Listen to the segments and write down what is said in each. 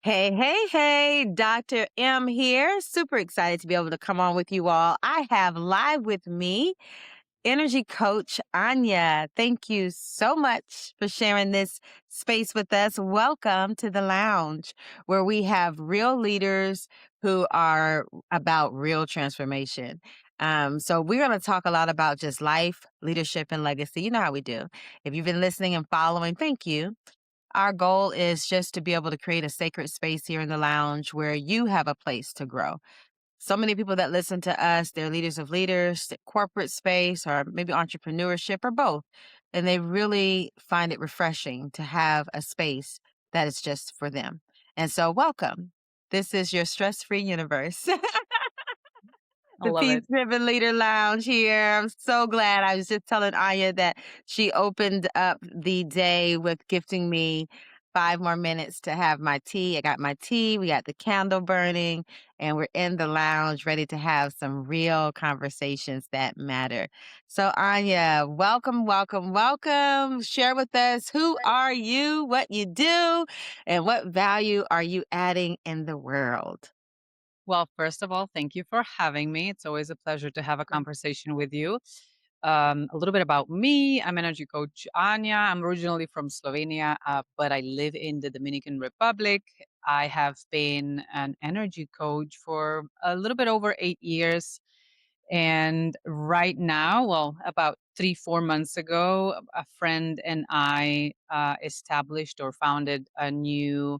Hey, hey, hey, Dr. M here. Super excited to be able to come on with you all. I have live with me Energy Coach Anya. Thank you so much for sharing this space with us. Welcome to the lounge where we have real leaders who are about real transformation. So we're going to talk a lot about just life, leadership, and legacy. You know how we do. If you've been listening and following, thank you. Our goal is just to be able to create a sacred space here in the lounge where you have a place to grow. So many people that listen to us, they're leaders of leaders, corporate space, or maybe entrepreneurship, or both. And they really find it refreshing to have a space that is just for them. And so, welcome. This is your stress free universe. I The love Peace it. Driven Leader Lounge here. I'm so glad. I was just telling Aya that she opened up the day with gifting me 5 more minutes to have my tea. I got my tea, we got the candle burning, and we're in the lounge ready to have some real conversations that matter. So, Anya, welcome, welcome, welcome. Share with us who are you, what you do, and what value are you adding in the world? Well, first of all, thank you for having me. It's always a pleasure to have a conversation with you. A little bit about me. I'm Energy Coach Anya. I'm originally from Slovenia, but I live in the Dominican Republic. I have been an energy coach for a little bit over 8 years. And right now, well, about 3, 4 months ago, a friend and I established or founded a new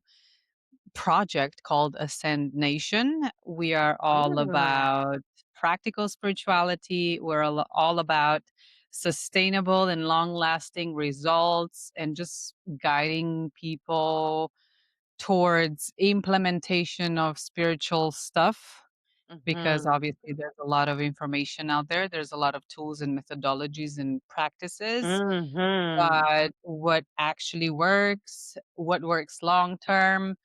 project called Ascend Nation. We are all Mm. about practical spirituality. We're all about sustainable and long lasting results and just guiding people towards implementation of spiritual stuff because Mhm. obviously there's a lot of information out there. There's a lot of tools and methodologies and practices, Mhm. but what actually works, what works long term,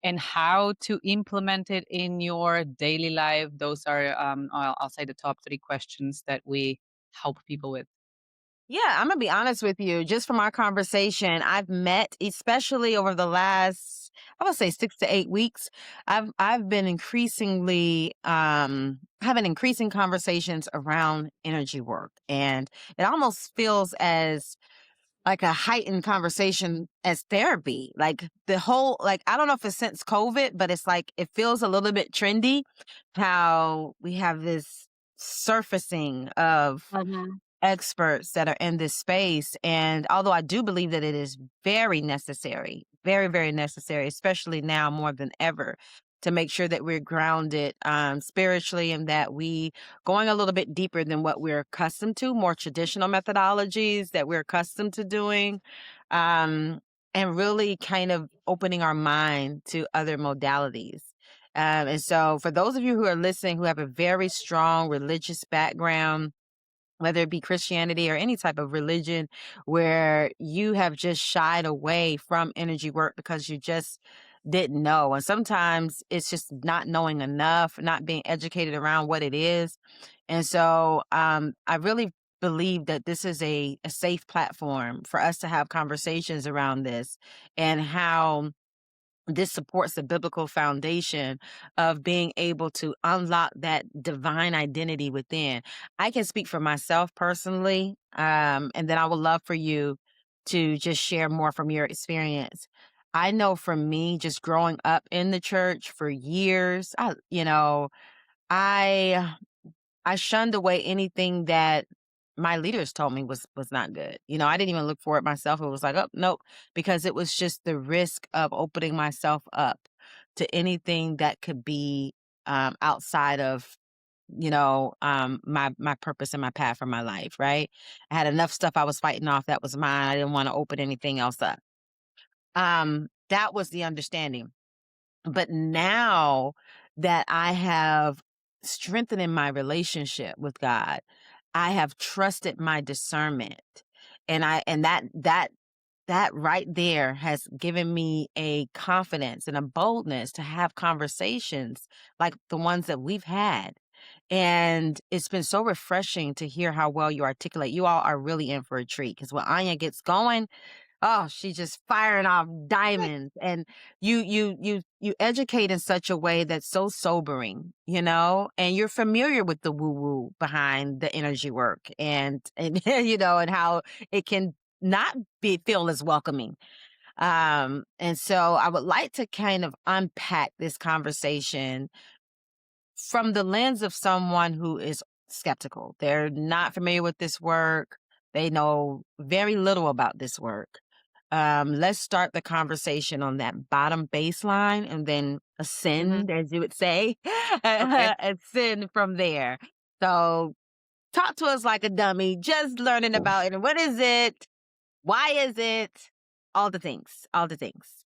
and how to implement it in your daily life. Those are, I'll say, the top 3 questions that we help people with. Yeah, I'm gonna be honest with you. Just from our conversation, I've met, especially over the last, I would say 6 to 8 weeks. I've been increasingly having increasing conversations around energy work, and it almost feels as like a heightened conversation as therapy. Like the whole, like I don't know if it's since COVID, but it's like it feels a little bit trendy. How we have this surfacing of Mhm. experts that are in this space. And although I do believe that it is very necessary, very, very necessary, especially now more than ever, to make sure that we're grounded spiritually and that we going a little bit deeper than what we're accustomed to, more traditional methodologies that we're accustomed to doing. Um, and really kind of opening our mind to other modalities. And so, for those of you who are listening who have a very strong religious background, whether it be Christianity or any type of religion where you have just shied away from energy work because you just didn't know. And sometimes it's just not knowing enough, not being educated around what it is. And so I really believe that this is a safe platform for us to have conversations around this and how this supports the biblical foundation of being able to unlock that divine identity within. I can speak for myself personally, and then I would love for you to just share more from your experience. I know for me, just growing up in the church for years, I I shunned away anything that my leaders told me was not good. I didn't even look for it myself. It was like, "Oh, nope," because it was just the risk of opening myself up to anything that could be outside of my purpose and my path for my life. Right? I had enough stuff I was fighting off that was mine. I didn't want to open anything else up. That was the understanding. But now that I have strengthened in my relationship with God, I have trusted my discernment. And that right there has given me a confidence and a boldness to have conversations like the ones that we've had. And it's been so refreshing to hear how well you articulate. You all are really in for a treat because when Anya gets going, Oh, she just firing off diamonds, and you educate in such a way that's so sobering, and you're familiar with the woo-woo behind the energy work and and how it can not be feel as welcoming. And so I would like to kind of unpack this conversation from the lens of someone who is skeptical. They're not familiar with this work. They know very little about this work. Let's start the conversation on that bottom baseline and then Mhm. ascend, as you would say, Okay. ascend from there. So, talk to us like a dummy, just learning about it. And what is it? Why is it? All the things, all the things.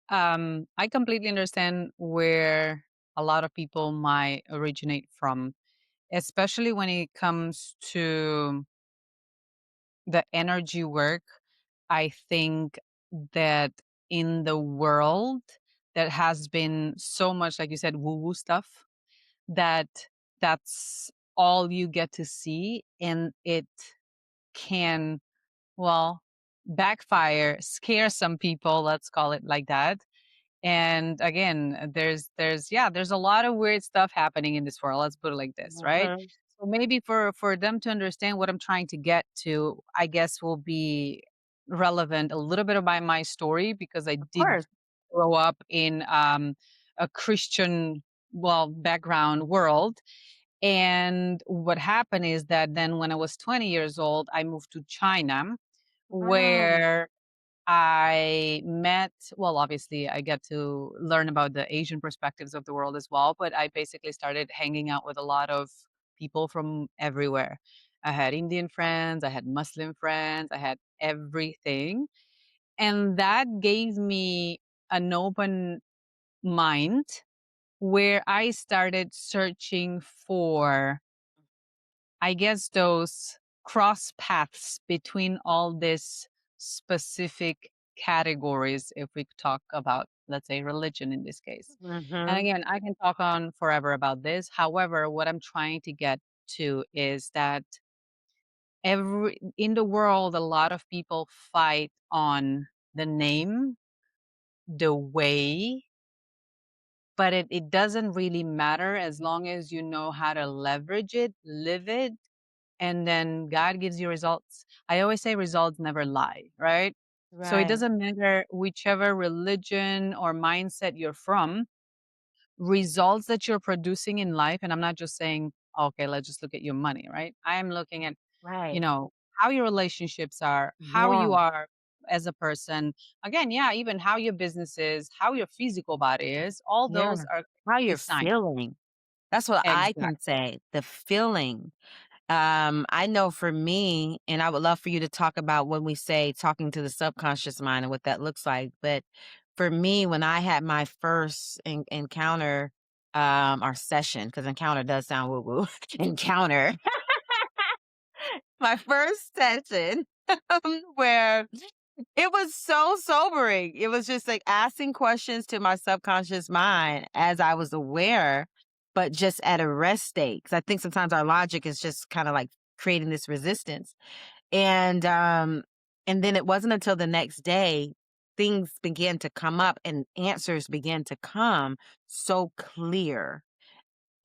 I completely understand where a lot of people might originate from, especially when it comes to the energy work. I think that in the world that has been so much, like you said, woo woo stuff, that that's all you get to see. And it can, well, backfire, scare some people, let's call it like that. And again, there's a lot of weird stuff happening in this world. Let's put it like this, right? Mhm. So maybe for them to understand what I'm trying to get to, I guess will be relevant a little bit about my story because I Of did course. grow up in a Christian, well, background world. And what happened is that then when I was 20 years old, I moved to China, Wow. where I met, well, obviously, I get to learn about the Asian perspectives of the world as well, but I basically started hanging out with a lot of people from everywhere. I had Indian friends, I had Muslim friends, I had everything. And that gave me an open mind where I started searching for, I guess, those cross paths between all these specific categories, if we talk about, let's say, religion in this case. And Mhm. again, I can talk on forever about this. However, what I'm trying to get to is that every in the world, a lot of people fight on the name, the way, but it doesn't really matter as long as you know how to leverage it, live it, and then God gives you results. I always say results never lie, right? So it Right. doesn't matter whichever religion or mindset you're from, results that you're producing in life. And I'm not just saying, okay, let's just look at your money, right? I am looking at, you Right. know, how your relationships are, how you Yeah. are as a person. Again, yeah, even how your business is, how your physical body is, all Yeah. those are How a you're sign. feeling. That's what I can Exactly. say, the feeling. I know for me, and I would love for you to talk about when we say talking to the subconscious mind and what that looks like. But for me, when I had my first encounter, or session, because encounter does sound woo woo, encounter, my first session where it was so sobering. It was just like asking questions to my subconscious mind as I was aware, but just at a rest state. Cause I think sometimes our logic is just kind of like creating this resistance. And then it wasn't until the next day things began to come up and answers began to come so clear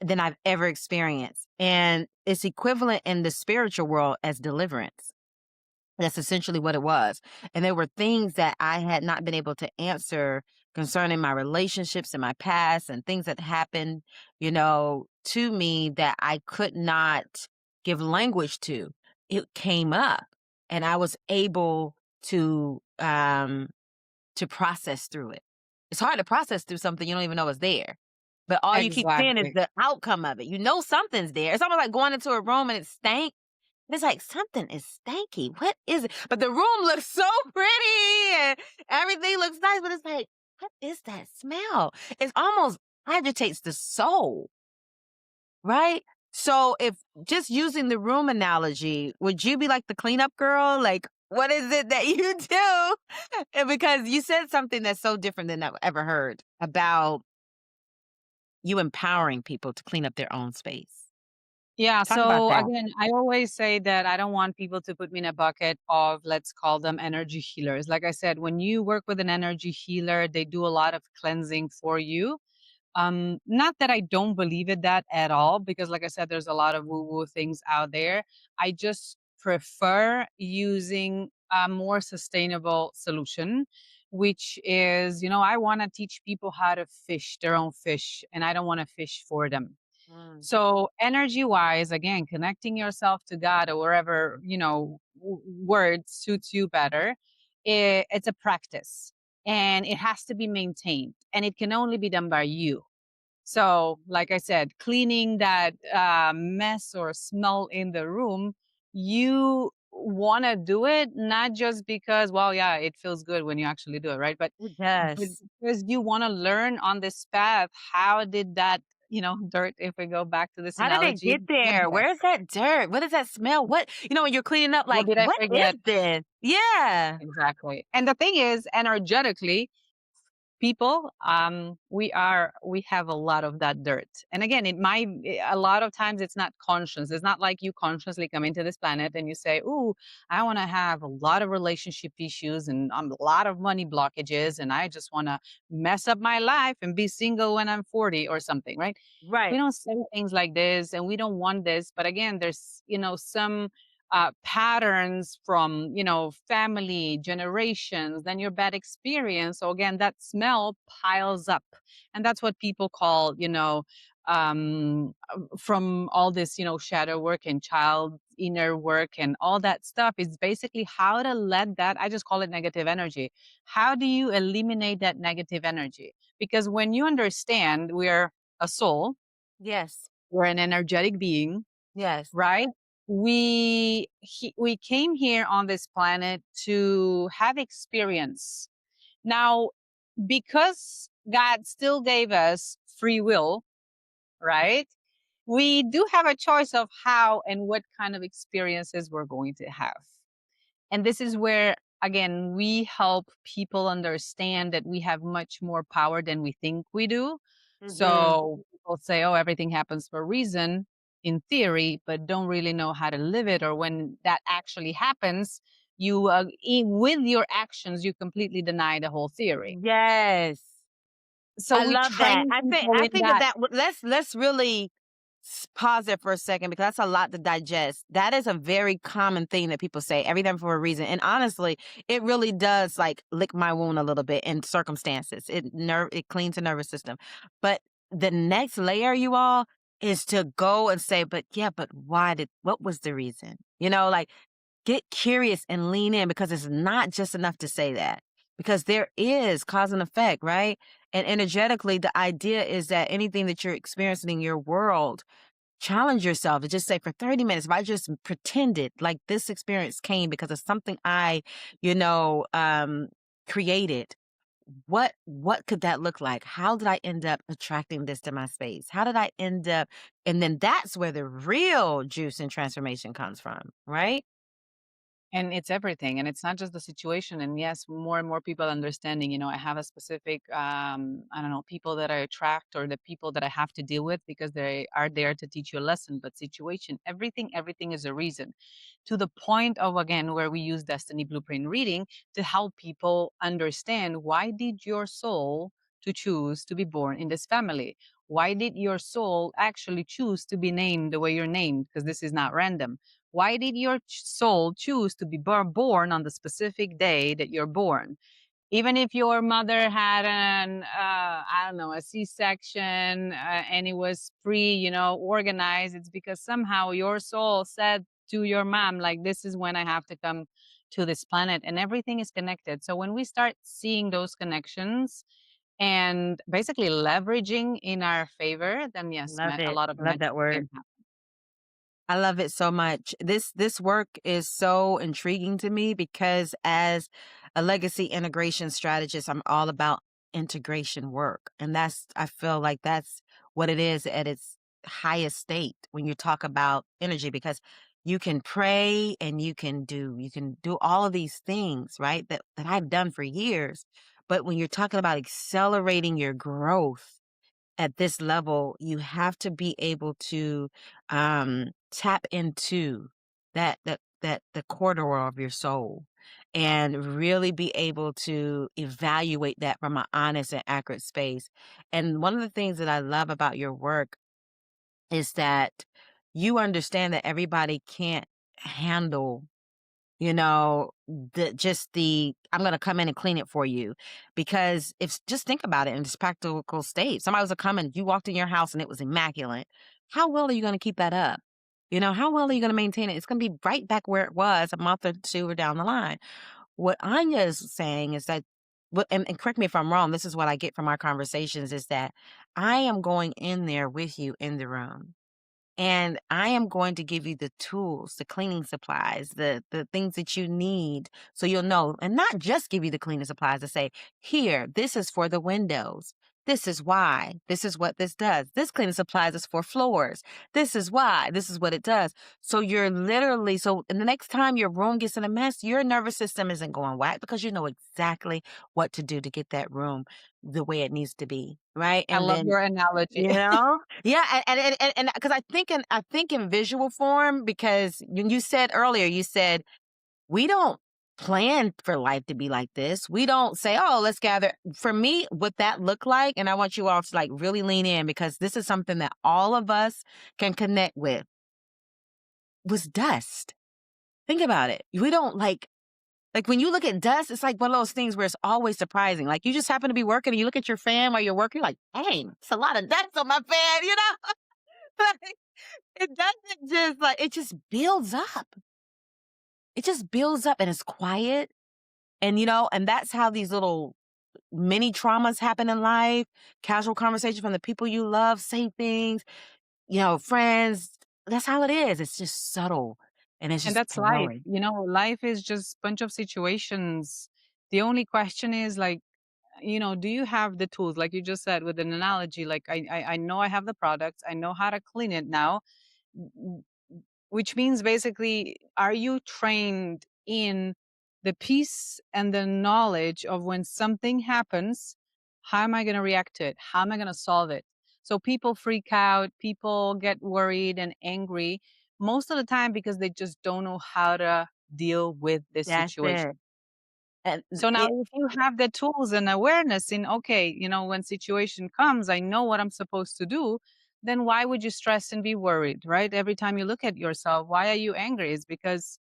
than I've ever experienced. And it's equivalent in the spiritual world as deliverance. That's essentially what it was. And there were things that I had not been able to answer concerning my relationships in my past and things that happened, to me that I could not give language to. It came up and I was able to process through it. It's hard to process through something you don't even know is there. But all you keep seeing is Exactly. the outcome of it. You know something's there. It's almost like going into a room and it stank it's like, "Something is stanky. What is it?" But the room looks so pretty and everything looks nice, but it's like, "What is that smell?" It almost agitates the soul, right? So if just using the room analogy, would you be like the cleanup girl? Like, what is it that you do? And because you said something that's so different than I've ever heard about you empowering people to clean up their own space. Yeah, Talk about so that. again, I always say that I don't want people to put me in a bucket of, let's call them energy healers. Like I said, when you work with an energy healer, they do a lot of cleansing for you. Not that I don't believe in that at all, because like I said, there's a lot of woo-woo things out there. I just prefer using a more sustainable solution, which is, I want to teach people how to fish their own fish, and I don't want to fish for them. Mm. So energy wise, again, connecting yourself to God or wherever, word suits you better. It's a practice and it has to be maintained and it can only be done by you. So, like I said, cleaning that mess or smell in the room, you want to do it not just because, well, yeah, it feels good when you actually do it, right? It But does. because you want to learn on this path, how did that, dirt, if we go back to this How did it analogy, get get there? there? Where's that dirt? What does that smell? What, when you're cleaning up, What like, did I what is forget? this? Yeah. Exactly. And the thing is, energetically, people we have a lot of that dirt, and again, a lot of times it's not conscious. It's not like you consciously come into this planet and you say, "Ooh, I want to have a lot of relationship issues and a lot of money blockages, and I just want to mess up my life and be single when I'm 40 or something," right? We Right. don't say things like this, and we don't want this, but again, there's some patterns from family generations, then your bad experience. So again, that smell piles up, and that's what people call from all this shadow work and child inner work and all that stuff is basically how to let that, I just call it negative energy. How do you eliminate that negative energy? Because when you understand we're a soul, Yes. we're an energetic being, Yes. right? We came here on this planet to have experience. Now, because God still gave us free will, right? We do have a choice of how and what kind of experiences we're going to have. And this is where, again, we help people understand that we have much more power than we think we do. Hmm. So people say, oh, everything happens for a reason in theory, but don't really know how to live it. Or when that actually happens, with your actions, you completely deny the whole theory. Yes. So I we love that. train I think people I in think that that. that let's really pause there for a second because that's a lot to digest. That is a very common thing that people say, everything for a reason. And honestly, it really does like lick my wound a little bit in circumstances. It cleans the nervous system. But the next layer, you all, is to go and say, but yeah, but what was the reason? Like get curious and lean in because it's not just enough to say that. Because there is cause and effect, right? And energetically, the idea is that anything that you're experiencing in your world, challenge yourself to just say for 30 minutes, if I just pretended like this experience came because of something I, you know, um, created, what could that look like? How did I end up attracting this to my space? How did I end up? And then that's where the real juice and transformation comes from, right? And it's everything, and it's not just the situation. And yes, more and more people understanding, I have a specific, I don't know, people that I attract or the people that I have to deal with because they are there to teach you a lesson. But situation, everything is a reason, to the point of, again, where we use destiny blueprint reading to help people understand, why did your soul to choose to be born in this family? Why did your soul actually choose to be named the way you're named? Because this is not random. Why did your soul choose to be born on the specific day that you're born? Even if your mother had I don't know, a C-section, and it was organized, it's because somehow your soul said to your mom, like, this is when I have to come to this planet, and everything is connected. So when we start seeing those connections and basically leveraging in our favor, then yes, Love a it. lot of Love magic that word. can happen. I love it so much. This work is so intriguing to me because as a legacy integration strategist, I'm all about integration work. And I feel like that's what it is at its highest state when you talk about energy because you can pray and you can do all of these things, right? That I've done for years. But when you're talking about accelerating your growth, at this level, you have to be able to tap into the corridor of your soul and really be able to evaluate that from an honest and accurate space. And one of the things that I love about your work is that you understand that everybody can't handle, the I'm gonna come in and clean it for you. Because if just think about it in this practical state. Somebody was to come and you walked in your house and it was immaculate. How well are you gonna keep that up? How well are you gonna maintain it? It's gonna be right back where it was a month or two or down the line. What Anya is saying is that, and correct me if I'm wrong, this is what I get from our conversations, is that I am going in there with you in the room. And I am going to give you the tools, the cleaning supplies, the things that you need so you'll know, and not just give you the cleaning supplies to say, here, this is for the windows. This is why. This is what this does. This cleaning supplies is for floors. This is why. This is what it does. So you're literally, so the next time your room gets in a mess, your nervous system isn't going whack because you know exactly what to do to get that room the way it needs to be. Right. I And love then your analogy. you know? Yeah, and because I think in visual form, because when you said earlier, you said, "We don't plan for life to be like this. We don't say, oh, let's gather." For me, what that looked like, and I want you all to like really lean in because this is something that all of us can connect with, was dust. Think about it. We don't like when you look at dust, it's like one of those things where it's always surprising. Like you just happen to be working and you look at your fan while you're working, you're like, dang, it's a lot of dust on my fan, you know? Like, it doesn't just like it just builds up. It just builds up and it's quiet. And and that's how these little mini traumas happen in life. Casual conversation from the people you love, say things, friends. That's how it is. It's just subtle and it's And just that's life. growing. Life is just bunch of situations. The only question is like, do you have the tools? Like you just said with an analogy, like I know I have the products, I know how to clean it now. w- which means basically, are you trained in the peace and the knowledge of when something happens, how am I going to react to it? How am I going to solve it? So people freak out, people get worried and angry most of the time because they just don't know how to deal with this That's situation. it. And So now it if you have the tools and awareness in, okay, when situation comes, I know what I'm supposed to do, then why would you stress and be worried, right? Every time you look at yourself, why are you angry? It's because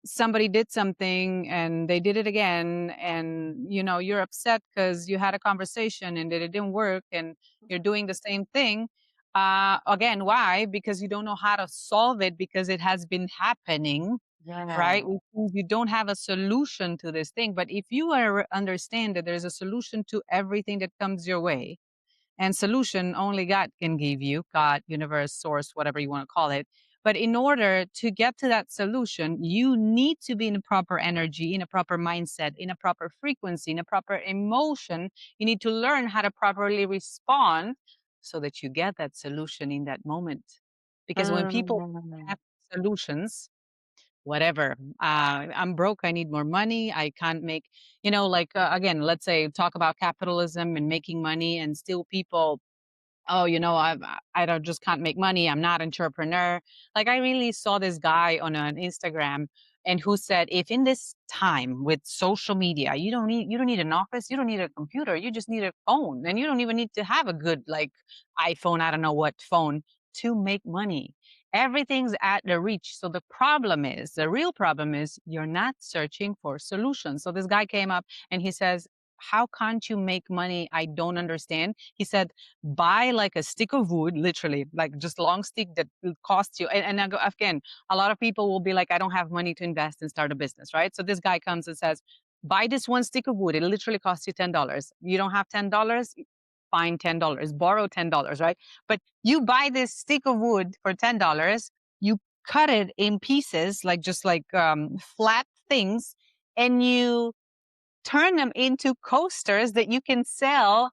somebody did something and they did it again, and you're upset because you had a conversation and it didn't work and you're doing the same thing. Again, why? Because you don't know how to solve it because it has been happening, yeah. right? Which means you don't have a solution to this thing. But if you understand that there's a solution to everything that comes your way, and solution only God can give you, God, universe, source, whatever you want to call it. But in order to get to that solution, you need to be in a proper energy, in a proper mindset, in a proper frequency, in a proper emotion. You need to learn how to properly respond so that you get that solution in that moment. Because when people Mm, have solutions, whatever. I'm broke. I need more money. I can't make, like, again, let's say talk about capitalism and making money, and still people, oh, I don't just can't make money. I'm not entrepreneur. Like I really saw this guy on an Instagram and who said, if in this time with social media, you don't need an office, you don't need a computer, you just need a phone. And you don't even need to have a good like iPhone, I don't know what phone to make money. Everything's at the reach. So the real problem is you're not searching for solutions. So this guy came up and he says, how can't you make money? I don't understand. He said, buy like a stick of wood, literally, like just long stick that will cost you. And again, a lot of people will be like, I don't have money to invest and start a business, right? So this guy comes and says, buy this one stick of wood. It literally costs you $10. You don't have $10, find $10, borrow $10, right? But you buy this stick of wood for $10, you cut it in pieces, like just like flat things, and you turn them into coasters that you can sell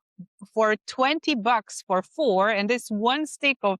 for $20 for four. And this one stick of,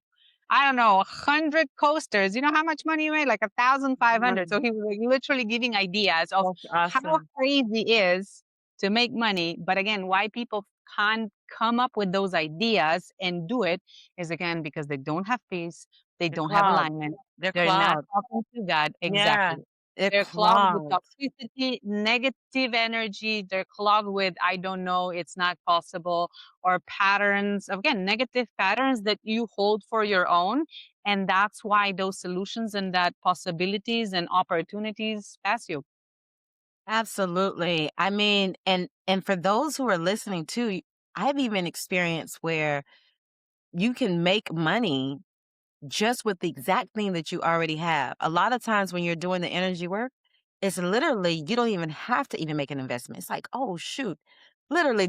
I don't know, 100 coasters, you know how much money you made? Like 1,500. So mm, he was like literally giving ideas of that's how awesome. crazy it is to make money. But again, why people can't come up with those ideas and do it is again because they don't have peace, they They're don't have clogged. alignment, They're they're not clogged. talking to God. Yeah. Exactly. They're They're clogged with clogged. toxicity, negative energy. They're clogged with, I don't know, it's not possible, or patterns, again, negative patterns that you hold for your own. And that's why those solutions and that possibilities and opportunities pass you. Absolutely. I mean, and for those who are listening too, I've even experienced where you can make money just with the exact thing that you already have. A lot of times when you're doing the energy work, it's literally you don't even have to even make an investment. It's like, oh shoot. Literally,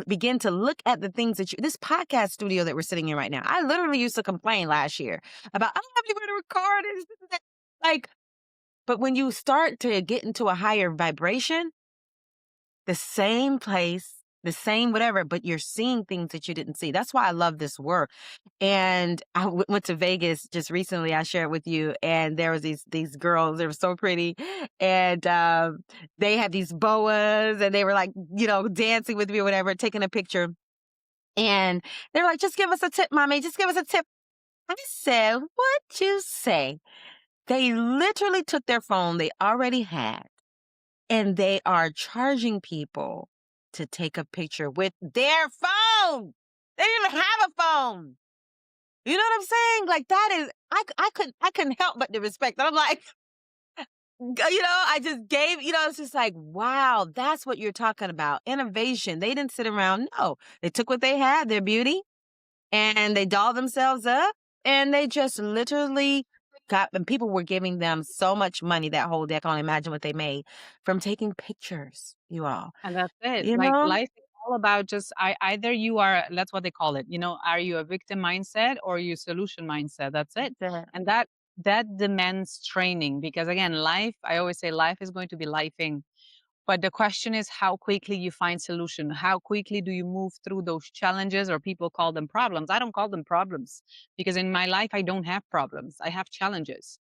begin to look at the things that this podcast studio that we're sitting in right now. I literally used to complain last year about I don't have anywhere to record this, like, but when you start to get into a higher vibration, the same place, the same whatever, but you're seeing things that you didn't see. That's why I love this work. And I went to Vegas just recently. I shared with you, and there was these girls. They were so pretty, and they had these boas, and they were like, dancing with me or whatever, taking a picture. And they were like, "Just give us a tip, mommy. Just give us a tip." I said, "What you say?" They literally took their phone they already had and they are charging people to take a picture with their phone. They didn't even have a phone. You know what I'm saying? Like that is, I couldn't help but to respect that. I'm like, I just gave, it's just like, wow, that's what you're talking about. Innovation. They didn't sit around. No, they took what they had, their beauty, and they dolled themselves up and they just literally and people were giving them so much money that whole day. I can only imagine what they made from taking pictures, you all, And that's it. you Like know? life is all about just either you are, that's what they call it, are you a victim mindset or you solution mindset? That's it. That- And that demands training because again, life, I always say life is going to be lifing. But the question is how quickly you find solution. How quickly do you move through those challenges or people call them problems? I don't call them problems because in my life I don't have problems. I have challenges.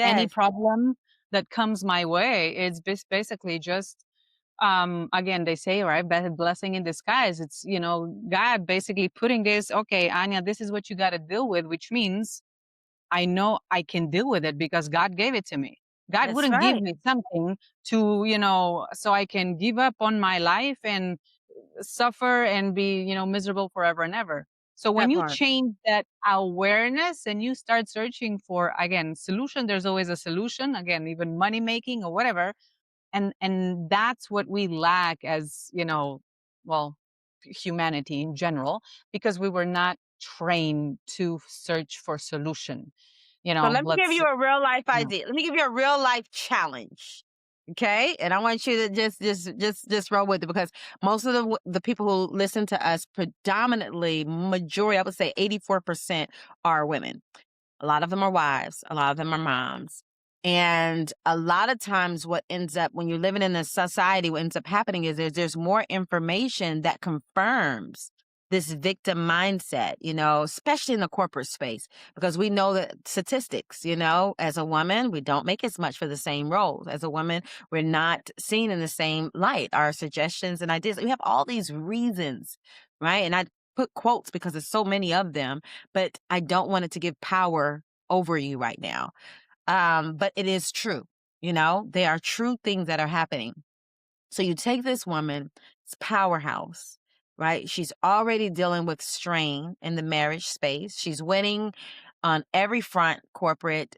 Any Yes, problem that comes my way is basically just again they say right blessing in disguise. It's God basically putting this, okay, Anya, this is what you got to deal with, which means I know I can deal with it because God gave it to me. God that's wouldn't give right. me something to so I can give up on my life and suffer and be miserable forever and ever. So when That you part. change that awareness and you start searching for again solution, there's always a solution, again even money making or whatever. And that's what we lack as well, humanity in general, because we were not trained to search for solution. So let me give Let's you a real life yeah. idea. Let me give you a real life challenge. Okay? And I want you to just roll with it because most of the people who listen to us predominantly majority, I would say 84% are women. A lot of them are wives, a lot of them are moms. And a lot of times, what ends up when you're living in a society, what ends up happening is there's more information that confirms this victim mindset, especially in the corporate space, because we know that statistics, as a woman, we don't make as much for the same roles. As a woman, we're not seen in the same light. Our suggestions and ideas, we have all these reasons, right? And I put quotes because there's so many of them, but I don't want it to give power over you right now. But it is true. They are true things that are happening. So you take this woman, it's powerhouse, right? She's already dealing with strain in the marriage space. She's winning on every front, corporate,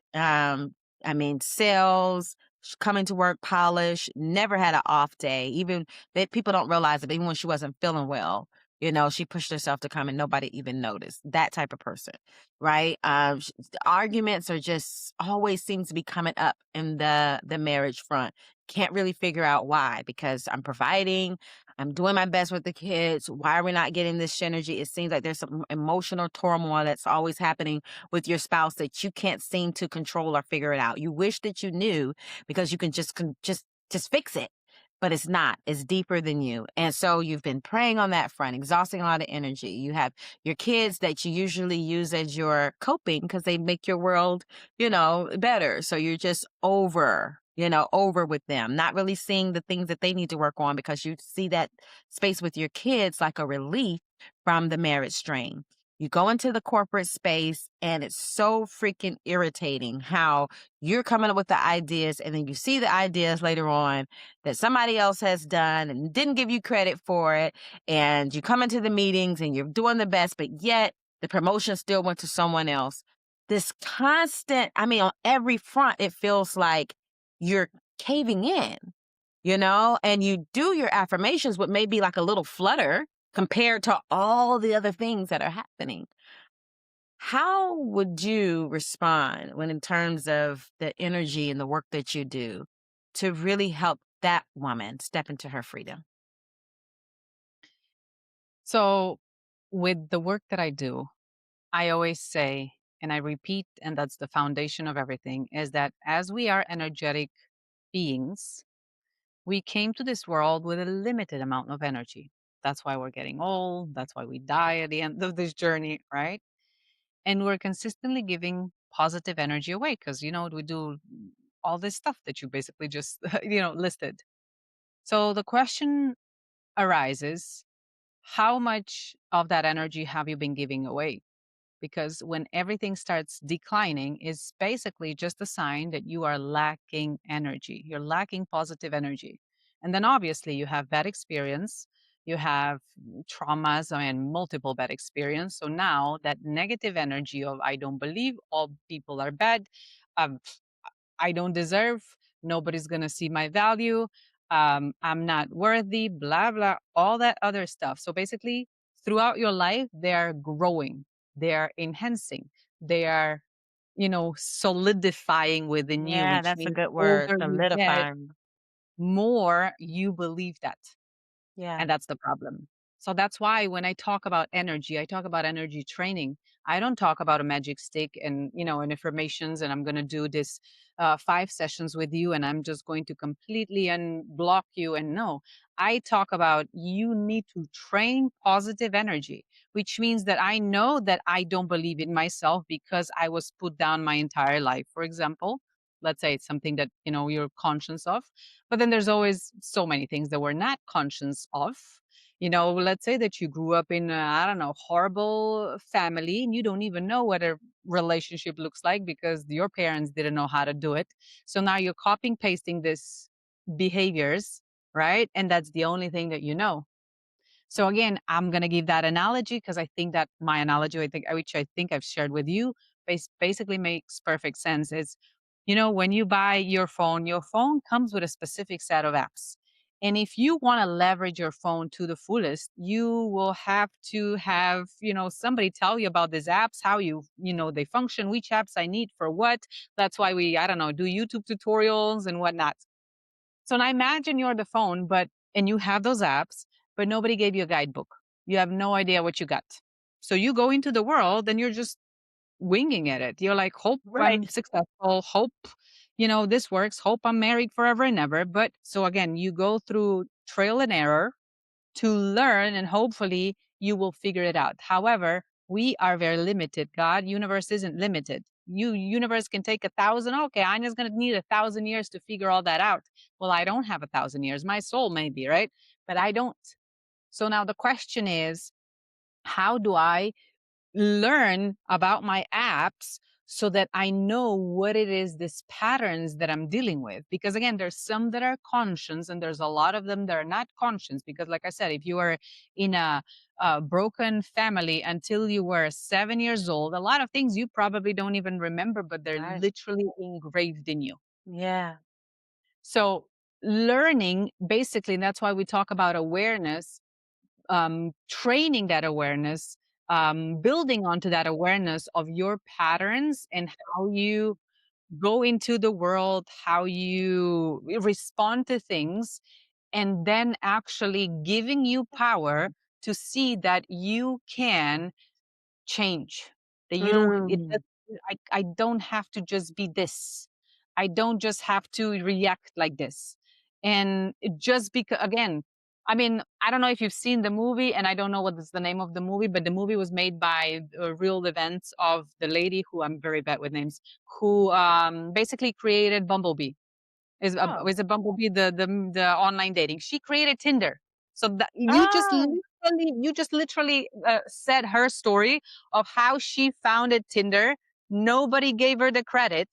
sales, coming to work polished, never had an off day. Even that people don't realize it, but even when she wasn't feeling well, she pushed herself to come and nobody even noticed. That type of person, right? The arguments are just always seems to be coming up in the marriage front. Can't really figure out why, because I'm providing, I'm doing my best with the kids. Why are we not getting this synergy? It seems like there's some emotional turmoil that's always happening with your spouse that you can't seem to control or figure it out. You wish that you knew because you can just fix it. But it's not. It's deeper than you. And so you've been praying on that front, exhausting a lot of energy. You have your kids that you usually use as your coping because they make your world, better. So you're just over over with them, not really seeing the things that they need to work on because you see that space with your kids like a relief from the marriage strain. You go into the corporate space and it's so freaking irritating how you're coming up with the ideas and then you see the ideas later on that somebody else has done and didn't give you credit for it. And you come into the meetings and you're doing the best, but yet the promotion still went to someone else. This constant, I mean, on every front, it feels like you're caving in, and you do your affirmations with maybe like a little flutter compared to all the other things that are happening. How would you respond when, in terms of the energy and the work that you do, to really help that woman step into her freedom? So, with the work that I do, I always say, and I repeat, and that's the foundation of everything, is that as we are energetic beings, we came to this world with a limited amount of energy. That's why we're getting old. That's why we die at the end of this journey, right? And we're consistently giving positive energy away because, we do all this stuff that you basically just, listed. So the question arises, how much of that energy have you been giving away? Because when everything starts declining is basically just a sign that you are lacking energy. You're lacking positive energy. And then obviously you have bad experience, you have traumas, I mean multiple bad experience. So now that negative energy of I don't believe all people are bad, um, I don't deserve, nobody's going to see my value, I'm not worthy, blah blah, all that other stuff. So basically throughout your life they are growing, they are enhancing, they are, solidifying within you, Yeah, which that's a means good word, older you get, solidifying. more you believe that. Yeah, And that's the problem. So that's why when I talk about energy, I talk about energy training. I don't talk about a magic stick and, and informations, and I'm going to do this 5 sessions with you and I'm just going to completely unblock you. And no, I talk about you need to train positive energy, which means that I know that I don't believe in myself because I was put down my entire life. For example, let's say it's something that, you're conscious of, but then there's always so many things that we're not conscious of. Let's say that you grew up in a, I don't know, horrible family and you don't even know what a relationship looks like because your parents didn't know how to do it. So now you're copying, pasting this behaviors, right? And that's the only thing that you know. So again, I'm going to give that analogy because I think that my analogy, which I think I've shared with you, basically makes perfect sense. Is, when you buy your phone comes with a specific set of apps. And if you want to leverage your phone to the fullest, you will have to have, somebody tell you about these apps, how they function, which apps I need for what. That's why we, I don't know, do YouTube tutorials and whatnot. So now imagine you're the phone, and you have those apps, but nobody gave you a guidebook. You have no idea what you got. So you go into the world and you're just winging at it. You're like, hope right. I'm successful, hope, this works, hope I'm married forever and ever. But so again, you go through trial and error to learn and hopefully you will figure it out. However, we are very limited. Universe isn't limited. Universe can take 1,000. Okay, Anya's going to need 1,000 years to figure all that out. Well, I don't have 1,000 years. My soul maybe, right? But I don't. So now the question is, how do I learn about my apps so that I know what it is, these patterns that I'm dealing with? Because again, there's some that are conscious and there's a lot of them that are not conscious. Because like I said, if you are in a broken family until you were 7 years old, a lot of things you probably don't even remember, but they're Right. literally engraved in you. Yeah. So learning basically, and that's why we talk about awareness, training that awareness, building onto that awareness of your patterns and how you go into the world, how you respond to things, and then actually giving you power to see that you can change, that you don't it Mm. does I don't have to just be this. I don't just have to react like this. And it just because again, I mean, I don't know if you've seen the movie and I don't know what is the name of the movie, but the movie was made by real events of the lady who I'm very bad with names, who basically created Bumblebee. Oh. Is a Bumblebee the online dating? She created Tinder. So that Oh. you just literally said her story of how she founded Tinder. Nobody gave her the credit.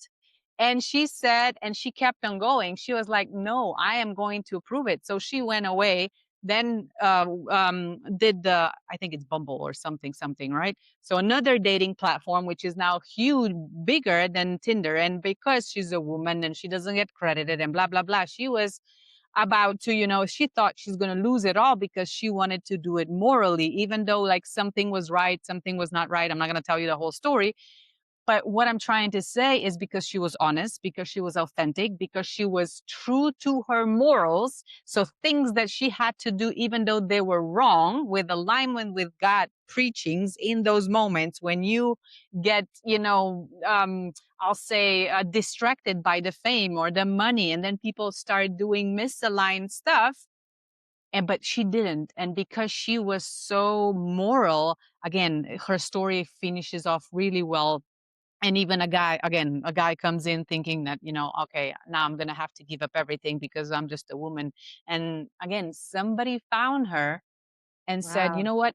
And she said, and she kept on going. She was like, no, I am going to prove it. So she went away, then did I think it's Bumble or something, right? So another dating platform, which is now huge, bigger than Tinder. And because she's a woman and she doesn't get credited and blah, blah, blah, she was about to, she thought she's going to lose it all because she wanted to do it morally, even though like something was right, something was not right. I'm not going to tell you the whole story, but what I'm trying to say is because she was honest, because she was authentic, because she was true to her morals. So things that she had to do, even though they were wrong, with alignment with God preachings in those moments when you get, I'll say distracted by the fame or the money, and then people start doing misaligned stuff. And but she didn't. And because she was so moral, again, her story finishes off really well. And even a guy comes in thinking that, okay, now I'm going to have to give up everything because I'm just a woman. And again, somebody found her and said, you Wow. know what?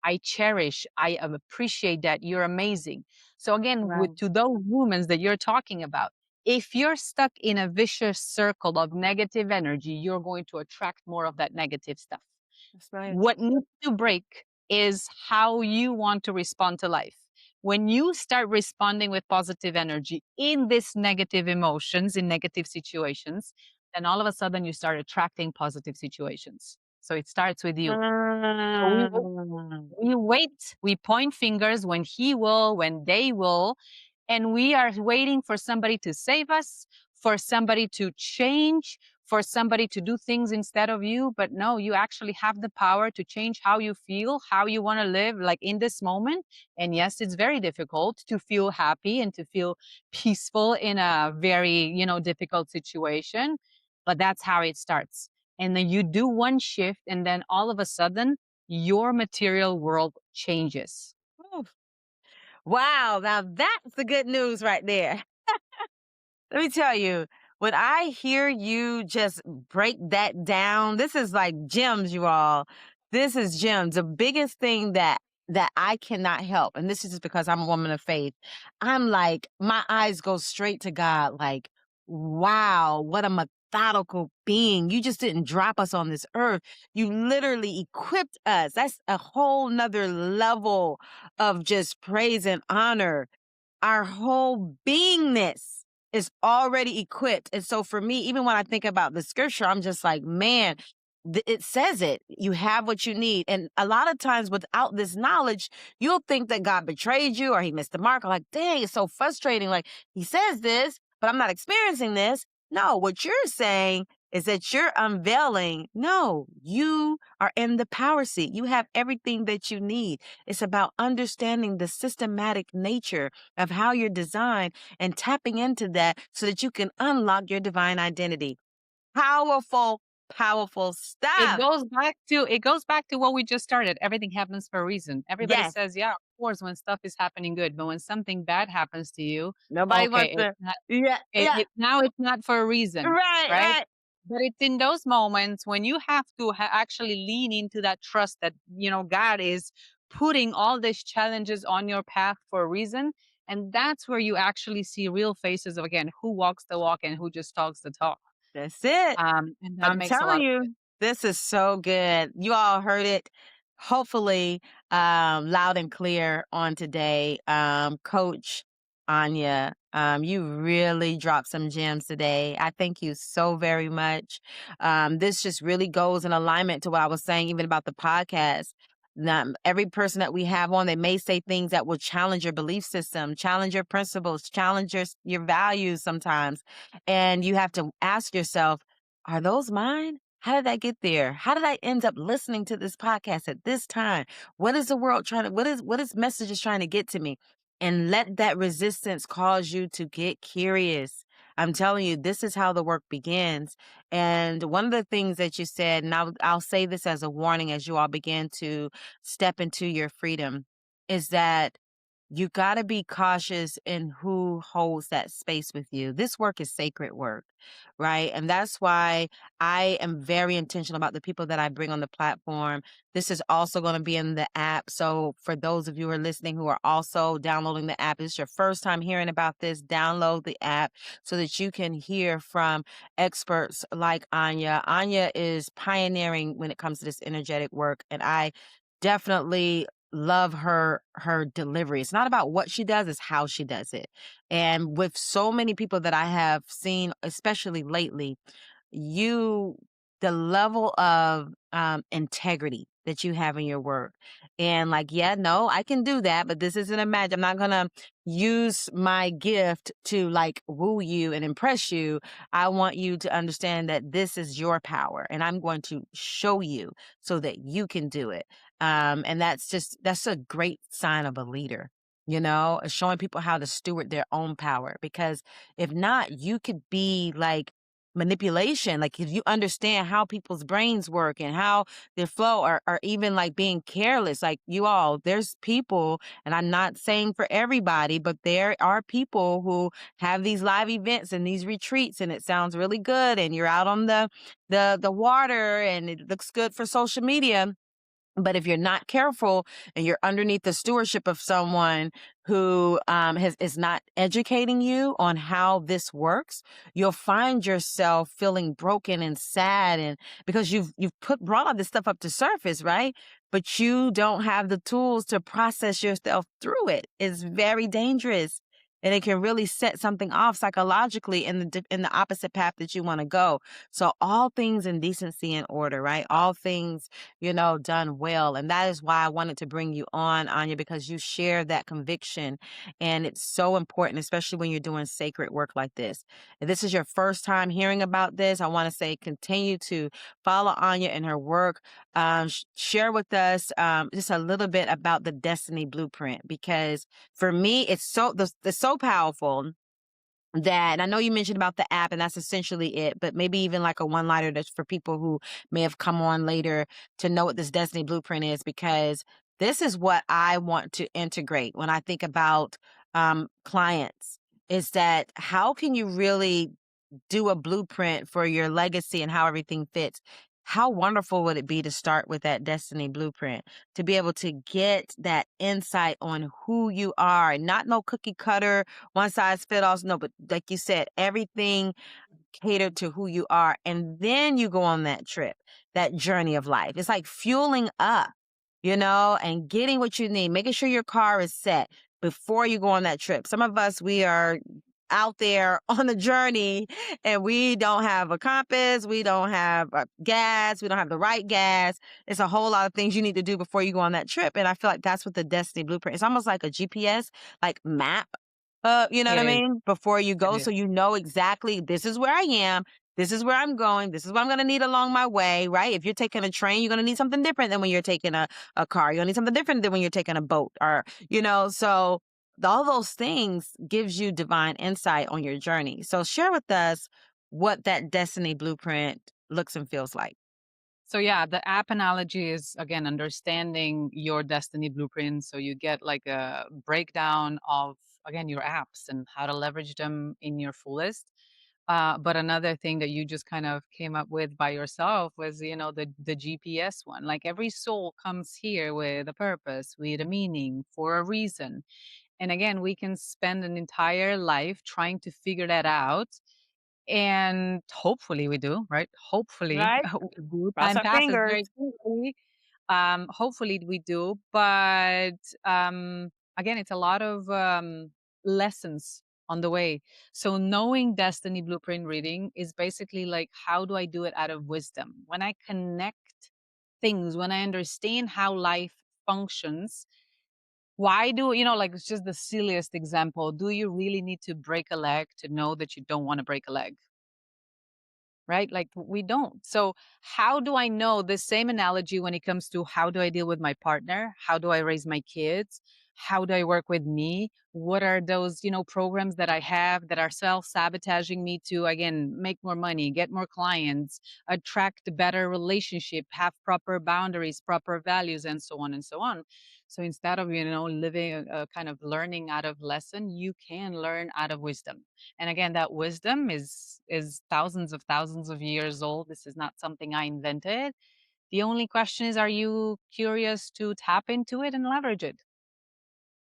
I cherish, appreciate that. You're amazing. So again, Wow. to those women that you're talking about, if you're stuck in a vicious circle of negative energy, you're going to attract more of that negative stuff. That's right. What needs to break is how you want to respond to life. When you start responding with positive energy in this negative emotions, in negative situations, then all of a sudden you start attracting positive situations. So it starts with you. So Mm. we wait, we point fingers when he will, when they will, and we are waiting for somebody to save us, for somebody to change, for somebody to do things instead of you. But no, you actually have the power to change how you feel, how you want to live, like in this moment. And yes, it's very difficult to feel happy and to feel peaceful in a very, difficult situation. But that's how it starts. And then you do one shift, and then all of a sudden, your material world changes. Ooh. Wow. Now that's the good news right there. Let me tell you, when I hear you just break that down, this is like gems, you all. This is gems. The biggest thing that I cannot help, and this is just because I'm a woman of faith. I'm like, my eyes go straight to God, like, wow, what a methodical being. You just didn't drop us on this earth. You literally equipped us. That's a whole nother level of just praise and honor. Our whole beingness is already equipped. And so for me, even when I think about the scripture, I'm just like, man, it says it. You have what you need. And a lot of times without this knowledge, you'll think that God betrayed you or he missed the mark. Like, dang, it's so frustrating. Like, he says this, but I'm not experiencing this. No, what you're saying is that you're unveiling. No, you are in the power seat. You have everything that you need. It's about understanding the systematic nature of how you're designed and tapping into that so that you can unlock your divine identity. Powerful, powerful stuff. It goes back to what we just started. Everything happens for a reason. Everybody Yes. says, yeah, of course, when stuff is happening good, but when something bad happens to you, Nobody wants okay, to. Yeah, yeah. it's not for a reason, Right, right? right. But it's in those moments when you have to actually lean into that trust that, God is putting all these challenges on your path for a reason. And that's where you actually see real faces of, again, who walks the walk and who just talks the talk. That's it. And that I'm makes a telling lot of sense. you, this is so good. You all heard it, hopefully, loud and clear on today. Coach Anya, you really dropped some gems today. I thank you so very much. This just really goes in alignment to what I was saying, even about the podcast. Every person that we have on, they may say things that will challenge your belief system, challenge your principles, challenge your values sometimes. And you have to ask yourself, are those mine? How did I get there? How did I end up listening to this podcast at this time? What is the world trying to, what is messages trying to get to me? And let that resistance cause you to get curious. I'm telling you, this is how the work begins. And one of the things that you said, and I'll say this as a warning as you all begin to step into your freedom, is that you got to be cautious in who holds that space with you. This work is sacred work, right? And that's why I am very intentional about the people that I bring on the platform. This is also going to be in the app. So, for those of you who are listening who are also downloading the app, it's your first time hearing about this, download the app so that you can hear from experts like Anya. Anya is pioneering when it comes to this energetic work. And I definitely love her delivery. It's not about what she does, it's how she does it. And with so many people that I have seen, especially lately, you the level of integrity that you have in your work. And like, yeah, no, I can do that, but this isn't a match. I'm not gonna use my gift to like woo you and impress you. I want you to understand that this is your power and I'm going to show you so that you can do it. And that's a great sign of a leader, showing people how to steward their own power. Because if not, you could be like manipulation. Like if you understand how people's brains work and how their flow, or even like being careless, like there's people, and I'm not saying for everybody, but there are people who have these live events and these retreats and it sounds really good and you're out on the water and it looks good for social media. But if you're not careful and you're underneath the stewardship of someone who is not educating you on how this works, you'll find yourself feeling broken and sad, and because you've brought all this stuff up to surface, right? But you don't have the tools to process yourself through it. It's very dangerous. And it can really set something off psychologically in the opposite path that you want to go. So all things in decency and order, right? All things done well. And that is why I wanted to bring you on, Anya, because you share that conviction. And it's so important, especially when you're doing sacred work like this. If this is your first time hearing about this, I want to say continue to follow Anya and her work. Share with us just a little bit about the Destiny Blueprint, because for me, it's so powerful that, and I know you mentioned about the app, and that's essentially it, but maybe even like a one-liner that's for people who may have come on later to know what this Destiny Blueprint is, because this is what I want to integrate when I think about clients, is that how can you really do a blueprint for your legacy and how everything fits? How wonderful would it be to start with that Destiny Blueprint, to be able to get that insight on who you are, and not no cookie cutter, one size fit all. No, but like you said, everything catered to who you are. And then you go on that trip, that journey of life. It's like fueling up, and getting what you need, making sure your car is set before you go on that trip. Some of us, we are out there on the journey and we don't have a compass, we don't have gas, we don't have the right gas. It's a whole lot of things you need to do before you go on that trip. And I feel like that's what the Destiny Blueprint, it's almost like a GPS, like map, you know what It I is. mean? Before you It go, is. so you know exactly this is where I am, this is where I'm going, this is what I'm gonna need along my way, right? If you're taking a train, you're gonna need something different than when you're taking a car. You're gonna need something different than when you're taking a boat, or so all those things gives you divine insight on your journey. So share with us what that Destiny Blueprint looks and feels like. So yeah, the app analogy is again understanding your destiny blueprint. So you get like a breakdown of again your apps and how to leverage them in your fullest. But another thing that you just kind of came up with by yourself was, the GPS one. Like every soul comes here with a purpose, with a meaning, for a reason. And again, we can spend an entire life trying to figure that out, and hopefully we do, right? Hopefully Right? we do. Cross Time our passes fingers. very quickly. Hopefully we do, but again, it's a lot of lessons on the way. So knowing destiny blueprint reading is basically like, how do I do it out of wisdom? When I connect things, when I understand how life functions, why do like it's just the silliest example. Do you really need to break a leg to know that you don't want to break a leg? Right? Like we don't. So, how do I know the same analogy when it comes to how do I deal with my partner? How do I raise my kids? How do I work with me? What are those, programs that I have that are self sabotaging me to, again, make more money, get more clients, attract a better relationship, have proper boundaries, proper values, and so on and so on. So instead of, living a kind of learning out of lesson, you can learn out of wisdom. And again, that wisdom is thousands of years old. This is not something I invented. The only question is, are you curious to tap into it and leverage it?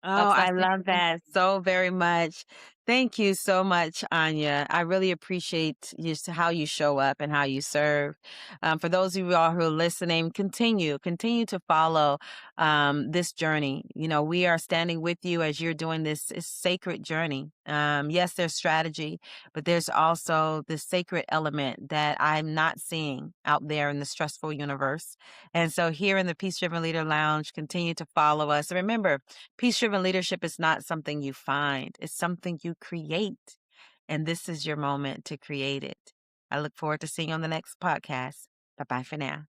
Oh, That's I the love thing. that so very much. Thank you so much, Anya. I really appreciate how you show up and how you serve. For those of you all who are listening, continue to follow this journey. You know, we are standing with you as you're doing this sacred journey. Yes, there's strategy, but there's also this sacred element that I'm not seeing out there in the stressful universe. And so here in the Peace Driven Leader Lounge, continue to follow us. And remember, peace driven leadership is not something you find, it's something you create. And this is your moment to create it. I look forward to seeing you on the next podcast. Bye bye for now.